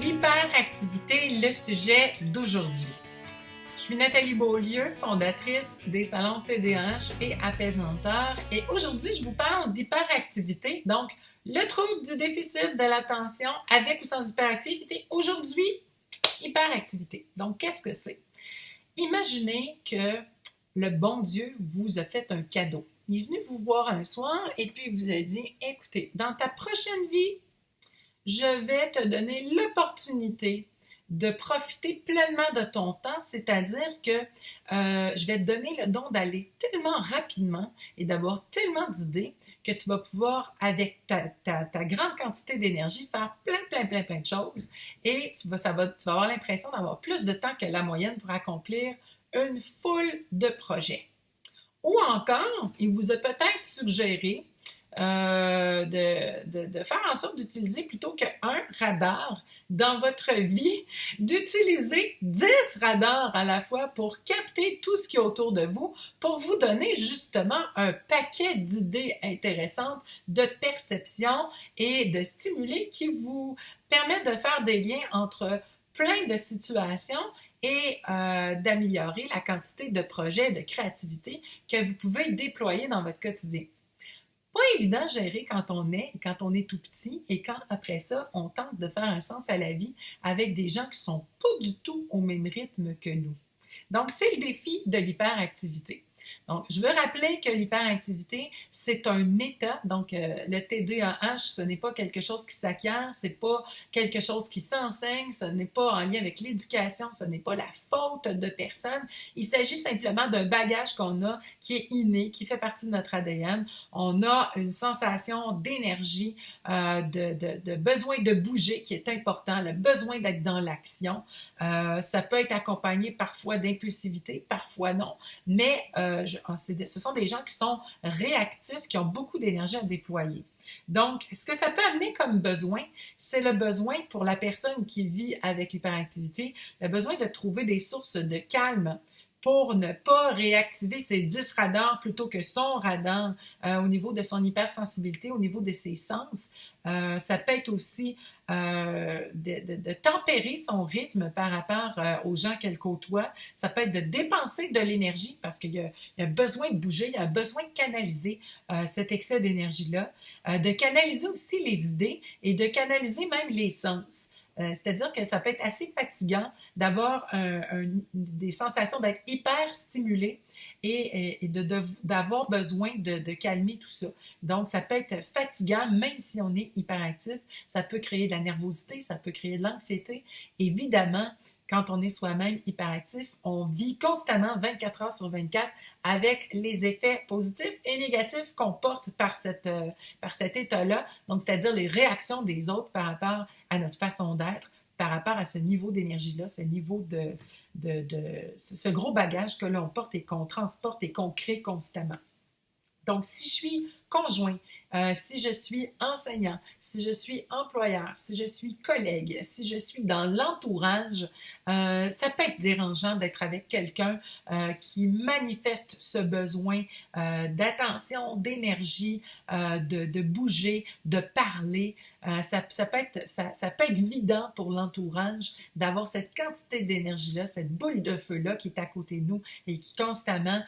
L'hyperactivité, le sujet d'aujourd'hui. Je suis Nathalie Beaulieu, fondatrice des salons TDAH et apaisanteur. Et aujourd'hui, je vous parle d'hyperactivité, donc le trouble du déficit de l'attention avec ou sans hyperactivité. Aujourd'hui, hyperactivité. Donc, qu'est-ce que c'est? Imaginez que le bon Dieu vous a fait un cadeau. Il est venu vous voir un soir et puis il vous a dit, écoutez, dans ta prochaine vie, je vais te donner l'opportunité de profiter pleinement de ton temps, c'est-à-dire que je vais te donner le don d'aller tellement rapidement et d'avoir tellement d'idées que tu vas pouvoir, avec ta grande quantité d'énergie, faire plein de choses et tu vas avoir l'impression d'avoir plus de temps que la moyenne pour accomplir une foule de projets. Ou encore, il vous a peut-être suggéré de faire en sorte d'utiliser plutôt qu'un radar dans votre vie, d'utiliser 10 radars à la fois pour capter tout ce qui est autour de vous, pour vous donner justement un paquet d'idées intéressantes, de perceptions et de stimuli qui vous permettent de faire des liens entre plein de situations et d'améliorer la quantité de projets, de créativité que vous pouvez déployer dans votre quotidien. Pas évident à gérer quand on est tout petit et quand après ça, on tente de faire un sens à la vie avec des gens qui sont pas du tout au même rythme que nous. Donc, c'est le défi de l'hyperactivité. Donc, je veux rappeler que l'hyperactivité, c'est un état. Donc, le TDAH, ce n'est pas quelque chose qui s'acquiert, ce n'est pas quelque chose qui s'enseigne, ce n'est pas en lien avec l'éducation, ce n'est pas la faute de personne. Il s'agit simplement d'un bagage qu'on a qui est inné, qui fait partie de notre ADN. On a une sensation d'énergie, de besoin de bouger qui est important, le besoin d'être dans l'action. Ça peut être accompagné parfois d'impulsivité, parfois non, mais ce sont des gens qui sont réactifs, qui ont beaucoup d'énergie à déployer. Donc, ce que ça peut amener comme besoin, c'est le besoin pour la personne qui vit avec l'hyperactivité, le besoin de trouver des sources de calme pour ne pas réactiver ses 10 radars plutôt que son radar au niveau de son hypersensibilité, au niveau de ses sens. Ça peut être aussi de tempérer son rythme par rapport aux gens qu'elle côtoie. Ça peut être de dépenser de l'énergie parce qu'il y a besoin de bouger, il y a besoin de canaliser cet excès d'énergie-là, de canaliser aussi les idées et de canaliser même les sens. C'est-à-dire que ça peut être assez fatigant d'avoir des sensations d'être hyper stimulé et d'avoir besoin de calmer tout ça. Donc, ça peut être fatigant, même si on est hyperactif. Ça peut créer de la nervosité, ça peut créer de l'anxiété. Évidemment, quand on est soi-même hyperactif, on vit constamment 24 heures sur 24 avec les effets positifs et négatifs qu'on porte par cet état-là, donc c'est-à-dire les réactions des autres par rapport à notre façon d'être, par rapport à ce niveau d'énergie-là, ce niveau ce gros bagage que l'on porte et qu'on transporte et qu'on crée constamment. Donc, si je suis conjoint, si je suis enseignant, si je suis employeur, si je suis collègue, si je suis dans l'entourage, ça peut être dérangeant d'être avec quelqu'un qui manifeste ce besoin d'attention, d'énergie, de bouger, de parler. Ça peut être vidant pour l'entourage d'avoir cette quantité d'énergie-là, cette boule de feu-là qui est à côté de nous et qui constamment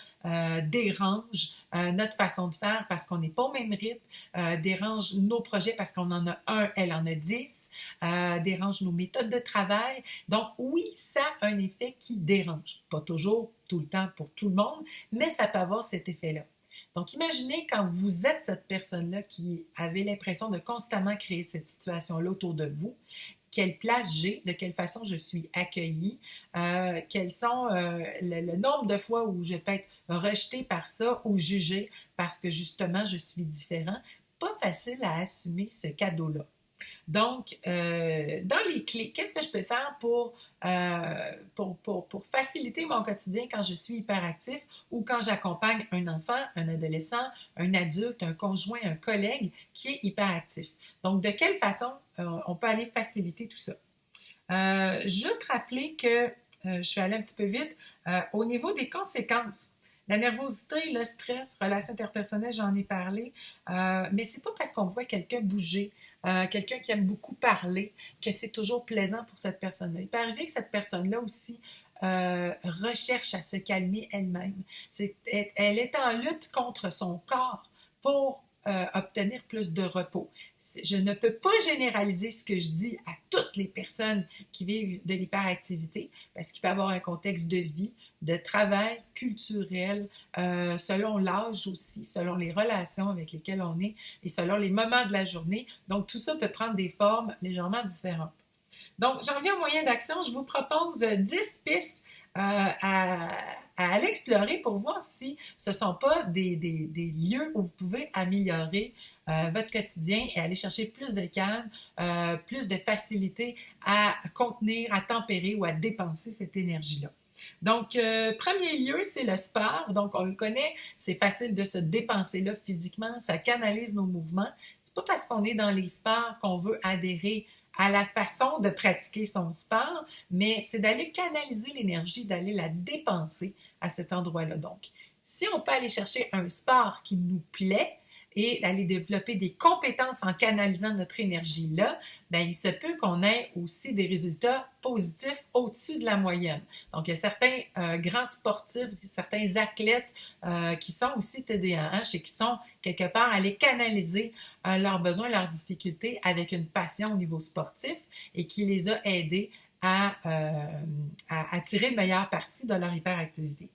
dérange notre façon de faire parce qu'on n'est pas au même rythme, dérange nos projets parce qu'on en a un, elle en a 10, dérange nos méthodes de travail. Donc oui, ça a un effet qui dérange. Pas toujours, tout le temps pour tout le monde, mais ça peut avoir cet effet-là. Donc, imaginez quand vous êtes cette personne-là qui avait l'impression de constamment créer cette situation-là autour de vous, quelle place j'ai, de quelle façon je suis accueillie, quels sont le nombre de fois où je peux être rejetée par ça ou jugée parce que justement je suis différent. Pas facile à assumer ce cadeau-là. Donc, dans les clés, qu'est-ce que je peux faire pour faciliter mon quotidien quand je suis hyperactif ou quand j'accompagne un enfant, un adolescent, un adulte, un conjoint, un collègue qui est hyperactif? Donc, de quelle façon on peut aller faciliter tout ça? Juste rappeler que, je suis allée un petit peu vite, au niveau des conséquences, La nervosité, le stress, relations interpersonnelles, j'en ai parlé, mais c'est pas parce qu'on voit quelqu'un bouger, quelqu'un qui aime beaucoup parler, que c'est toujours plaisant pour cette personne-là. Il peut arriver que cette personne-là aussi recherche à se calmer elle-même. Elle est en lutte contre son corps pour obtenir plus de repos. Je ne peux pas généraliser ce que je dis à toutes les personnes qui vivent de l'hyperactivité parce qu'il peut y avoir un contexte de vie, de travail, culturel, selon l'âge aussi, selon les relations avec lesquelles on est et selon les moments de la journée. Donc, tout ça peut prendre des formes légèrement différentes. Donc, j'en viens aux moyens d'action. Je vous propose 10 pistes à aller explorer pour voir si ce ne sont pas des lieux où vous pouvez améliorer votre quotidien et aller chercher plus de calme, plus de facilité à contenir, à tempérer ou à dépenser cette énergie-là. Donc, premier lieu, c'est le sport. Donc, on le connaît, c'est facile de se dépenser là physiquement, ça canalise nos mouvements. C'est pas parce qu'on est dans les sports qu'on veut adhérer à la façon de pratiquer son sport, mais c'est d'aller canaliser l'énergie, d'aller la dépenser à cet endroit-là. Donc, si on peut aller chercher un sport qui nous plaît et d'aller développer des compétences en canalisant notre énergie là, bien, il se peut qu'on ait aussi des résultats positifs au-dessus de la moyenne. Donc, il y a certains grands sportifs, certains athlètes qui sont aussi TDAH et qui sont quelque part allés canaliser leurs besoins, leurs difficultés avec une passion au niveau sportif et qui les a aidés à tirer le meilleur parti de leur hyperactivité.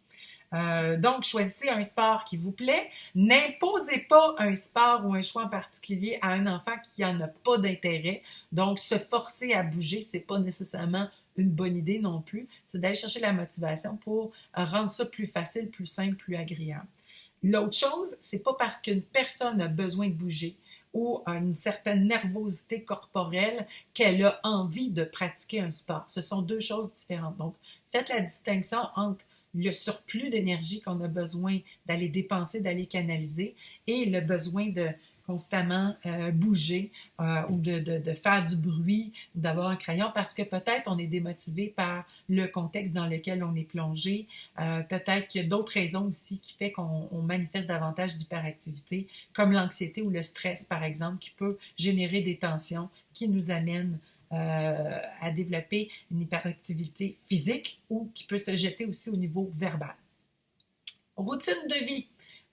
Donc, choisissez un sport qui vous plaît. N'imposez pas un sport ou un choix en particulier à un enfant qui n'en a pas d'intérêt. Donc, se forcer à bouger, c'est pas nécessairement une bonne idée non plus. C'est d'aller chercher la motivation pour rendre ça plus facile, plus simple, plus agréable. L'autre chose, c'est pas parce qu'une personne a besoin de bouger ou a une certaine nervosité corporelle qu'elle a envie de pratiquer un sport. Ce sont deux choses différentes. Donc, faites la distinction entre le surplus d'énergie qu'on a besoin d'aller dépenser, d'aller canaliser et le besoin de constamment bouger ou de faire du bruit, d'avoir un crayon parce que peut-être on est démotivé par le contexte dans lequel on est plongé. Peut-être qu'il y a d'autres raisons aussi qui fait qu'on manifeste davantage d'hyperactivité, comme l'anxiété ou le stress, par exemple, qui peut générer des tensions qui nous amènent à développer une hyperactivité physique ou qui peut se jeter aussi au niveau verbal. Routine de vie.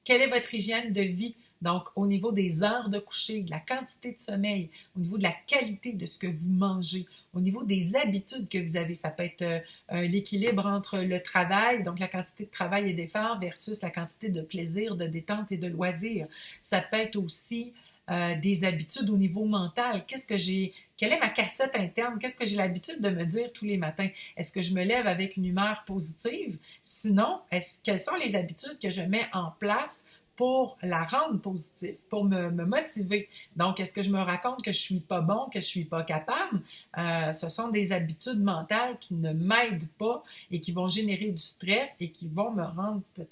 Quelle est votre hygiène de vie? Donc, au niveau des heures de coucher, de la quantité de sommeil, au niveau de la qualité de ce que vous mangez, au niveau des habitudes que vous avez. Ça peut être l'équilibre entre le travail, donc la quantité de travail et d'effort versus la quantité de plaisir, de détente et de loisirs. Ça peut être aussi des habitudes au niveau mental. Quelle est ma cassette interne? Qu'est-ce que j'ai l'habitude de me dire tous les matins? Est-ce que je me lève avec une humeur positive? Sinon, quelles sont les habitudes que je mets en place pour la rendre positive, pour me motiver? Donc, est-ce que je me raconte que je suis pas bon, que je suis pas capable? Ce sont des habitudes mentales qui ne m'aident pas et qui vont générer du stress et qui vont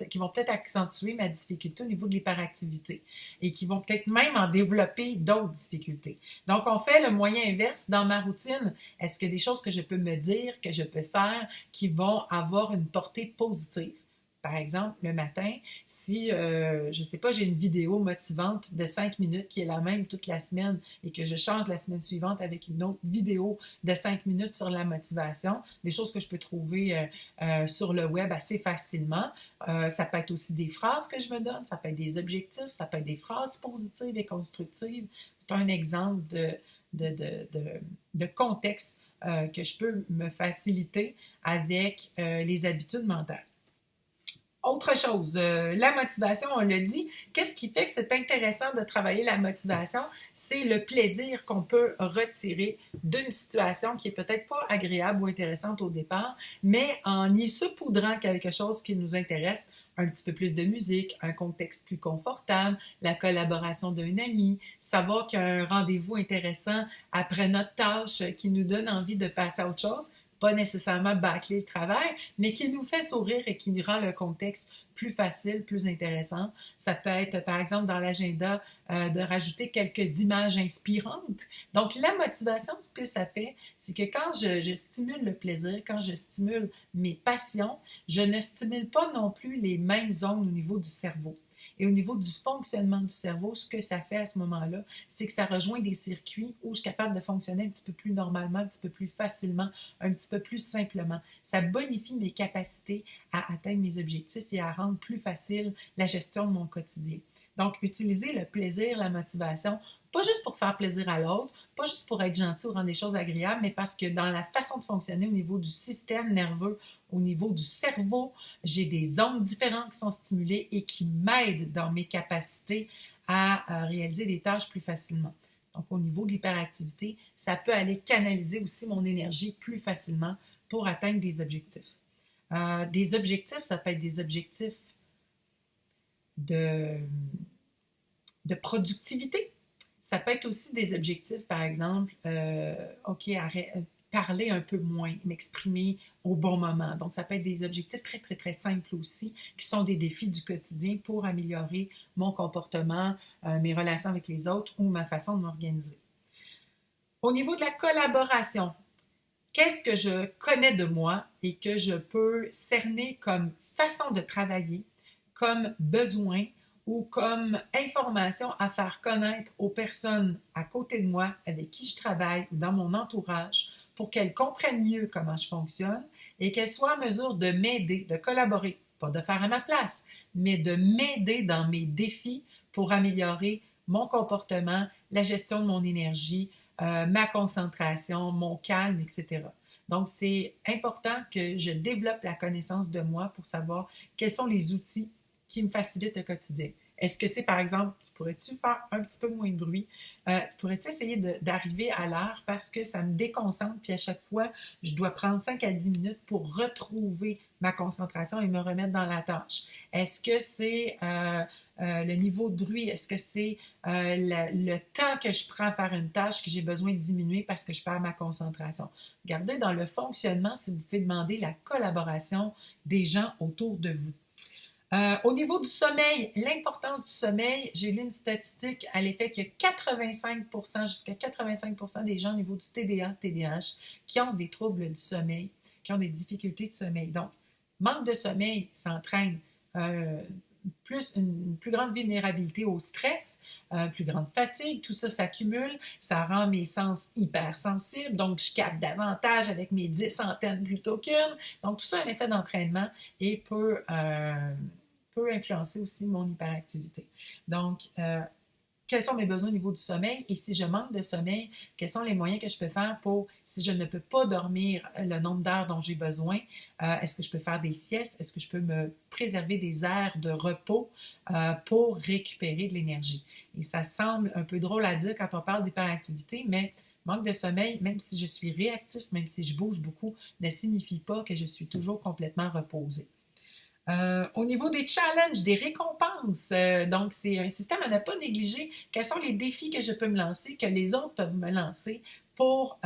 qui vont peut-être accentuer ma difficulté au niveau de l'hyperactivité et qui vont peut-être même en développer d'autres difficultés. Donc, on fait le moyen inverse dans ma routine. Est-ce qu'il y a des choses que je peux me dire, que je peux faire qui vont avoir une portée positive? Par exemple, le matin, si, je ne sais pas, j'ai une vidéo motivante de 5 minutes qui est la même toute la semaine et que je change la semaine suivante avec une autre vidéo de 5 minutes sur la motivation, des choses que je peux trouver sur le web assez facilement. Ça peut être aussi des phrases que je me donne, ça peut être des objectifs, ça peut être des phrases positives et constructives. C'est un exemple de contexte que je peux me faciliter avec les habitudes mentales. Autre chose, la motivation, on l'a dit. Qu'est-ce qui fait que c'est intéressant de travailler la motivation? C'est le plaisir qu'on peut retirer d'une situation qui est peut-être pas agréable ou intéressante au départ, mais en y saupoudrant quelque chose qui nous intéresse, un petit peu plus de musique, un contexte plus confortable, la collaboration d'un ami, savoir qu'il y a un rendez-vous intéressant après notre tâche qui nous donne envie de passer à autre chose, pas nécessairement bâcler le travail, mais qui nous fait sourire et qui nous rend le contexte plus facile, plus intéressant. Ça peut être, par exemple, dans l'agenda, de rajouter quelques images inspirantes. Donc, la motivation, ce que ça fait, c'est que quand je stimule le plaisir, quand je stimule mes passions, je ne stimule pas non plus les mêmes zones au niveau du cerveau. Et au niveau du fonctionnement du cerveau, ce que ça fait à ce moment-là, c'est que ça rejoint des circuits où je suis capable de fonctionner un petit peu plus normalement, un petit peu plus facilement, un petit peu plus simplement. Ça bonifie mes capacités à atteindre mes objectifs et à rendre plus facile la gestion de mon quotidien. Donc, utiliser le plaisir, la motivation, pas juste pour faire plaisir à l'autre, pas juste pour être gentil ou rendre des choses agréables, mais parce que dans la façon de fonctionner au niveau du système nerveux, au niveau du cerveau, j'ai des zones différentes qui sont stimulées et qui m'aident dans mes capacités à réaliser des tâches plus facilement. Donc, au niveau de l'hyperactivité, ça peut aller canaliser aussi mon énergie plus facilement pour atteindre des objectifs. Des objectifs, ça peut être des objectifs de, de productivité. Ça peut être aussi des objectifs, par exemple, OK, parler un peu moins, m'exprimer au bon moment. Donc, ça peut être des objectifs très, très, très simples aussi, qui sont des défis du quotidien pour améliorer mon comportement, mes relations avec les autres ou ma façon de m'organiser. Au niveau de la collaboration, qu'est-ce que je connais de moi et que je peux cerner comme façon de travailler, comme besoin ou comme information à faire connaître aux personnes à côté de moi, avec qui je travaille, dans mon entourage, pour qu'elles comprennent mieux comment je fonctionne et qu'elles soient en mesure de m'aider, de collaborer, pas de faire à ma place, mais de m'aider dans mes défis pour améliorer mon comportement, la gestion de mon énergie, ma concentration, mon calme, etc. Donc, c'est important que je développe la connaissance de moi pour savoir quels sont les outils qui me facilitent le quotidien. Est-ce que c'est, par exemple, pourrais-tu faire un petit peu moins de bruit? Pourrais-tu essayer d'arriver à l'heure parce que ça me déconcentre, puis à chaque fois, je dois prendre 5 à 10 minutes pour retrouver ma concentration et me remettre dans la tâche. Est-ce que c'est le niveau de bruit? Est-ce que c'est le temps que je prends à faire une tâche que j'ai besoin de diminuer parce que je perds ma concentration? Regardez dans le fonctionnement si vous pouvez demander la collaboration des gens autour de vous. Au niveau du sommeil, l'importance du sommeil, j'ai lu une statistique à l'effet qu'il y a 85%, jusqu'à 85% des gens au niveau du TDA, TDAH, qui ont des troubles du sommeil, qui ont des difficultés de sommeil. Donc, manque de sommeil, ça entraîne une plus grande vulnérabilité au stress, plus grande fatigue, tout ça s'accumule, ça rend mes sens hypersensibles, donc je capte davantage avec mes 10 antennes plutôt qu'une. Donc tout ça a un effet d'entraînement et peut influencer aussi mon hyperactivité. Donc, quels sont mes besoins au niveau du sommeil et si je manque de sommeil, quels sont les moyens que je peux faire pour, si je ne peux pas dormir le nombre d'heures dont j'ai besoin, est-ce que je peux faire des siestes, est-ce que je peux me préserver des aires de repos pour récupérer de l'énergie. Et ça semble un peu drôle à dire quand on parle d'hyperactivité, mais manque de sommeil, même si je suis réactif, même si je bouge beaucoup, ne signifie pas que je suis toujours complètement reposée. Au niveau des challenges, des récompenses, donc c'est un système à ne pas négliger. Quels sont les défis que je peux me lancer, que les autres peuvent me lancer pour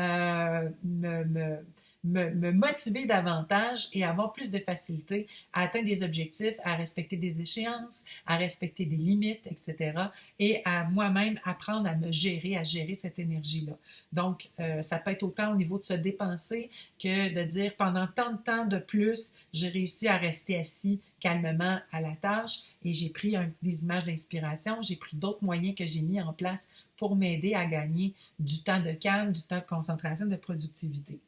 me motiver davantage et avoir plus de facilité à atteindre des objectifs, à respecter des échéances, à respecter des limites, etc. Et à moi-même apprendre à me gérer, à gérer cette énergie-là. Donc, ça peut être autant au niveau de se dépenser que de dire pendant tant de temps de plus, j'ai réussi à rester assis calmement à la tâche et j'ai pris des images d'inspiration, j'ai pris d'autres moyens que j'ai mis en place pour m'aider à gagner du temps de calme, du temps de concentration, de productivité.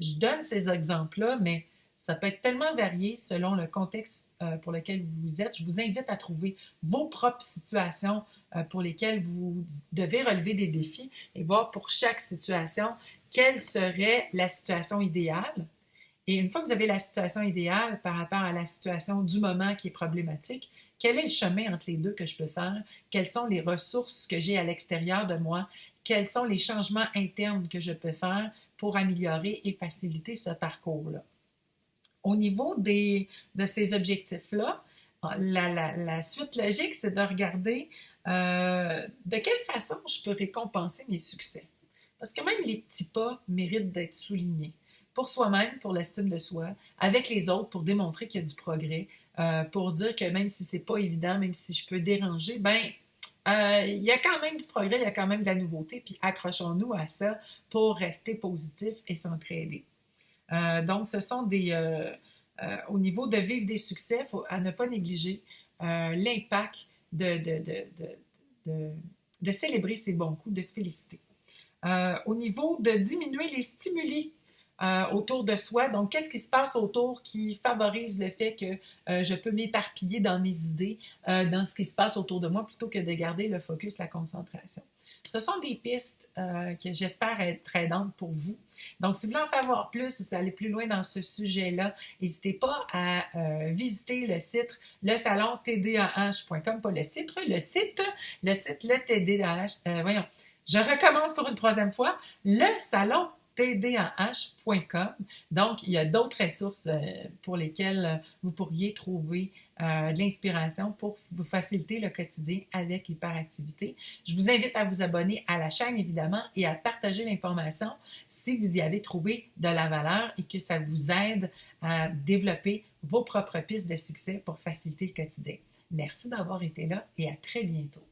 Je donne ces exemples-là, mais ça peut être tellement varié selon le contexte pour lequel vous êtes. Je vous invite à trouver vos propres situations pour lesquelles vous devez relever des défis et voir pour chaque situation quelle serait la situation idéale. Et une fois que vous avez la situation idéale par rapport à la situation du moment qui est problématique, quel est le chemin entre les deux que je peux faire? Quelles sont les ressources que j'ai à l'extérieur de moi? Quels sont les changements internes que je peux faire pour améliorer et faciliter ce parcours-là? Au niveau de ces objectifs-là, la suite logique, c'est de regarder de quelle façon je peux récompenser mes succès. Parce que même les petits pas méritent d'être soulignés. pour soi-même, pour l'estime de soi, avec les autres, pour démontrer qu'il y a du progrès, pour dire que même si c'est pas évident, même si je peux déranger, ben il y a quand même du progrès, il y a quand même de la nouveauté, puis accrochons-nous à ça pour rester positif et s'entraider. Donc, ce sont au niveau de vivre des succès, il faut à ne pas négliger l'impact de, de célébrer ses bons coups, de se féliciter. Au niveau de diminuer les stimuli autour de soi. Donc, qu'est-ce qui se passe autour qui favorise le fait que je peux m'éparpiller dans mes idées, dans ce qui se passe autour de moi, plutôt que de garder le focus, la concentration. Ce sont des pistes que j'espère être aidantes pour vous. Donc, si vous voulez en savoir plus ou si aller plus loin dans ce sujet-là, n'hésitez pas à visiter le site lesalon-tdah.com, pas le site, le TDAH, voyons, je recommence pour une troisième fois, le salon tdah.com. Donc, il y a d'autres ressources pour lesquelles vous pourriez trouver de l'inspiration pour vous faciliter le quotidien avec l'hyperactivité. Je vous invite à vous abonner à la chaîne, évidemment, et à partager l'information si vous y avez trouvé de la valeur et que ça vous aide à développer vos propres pistes de succès pour faciliter le quotidien. Merci d'avoir été là et à très bientôt.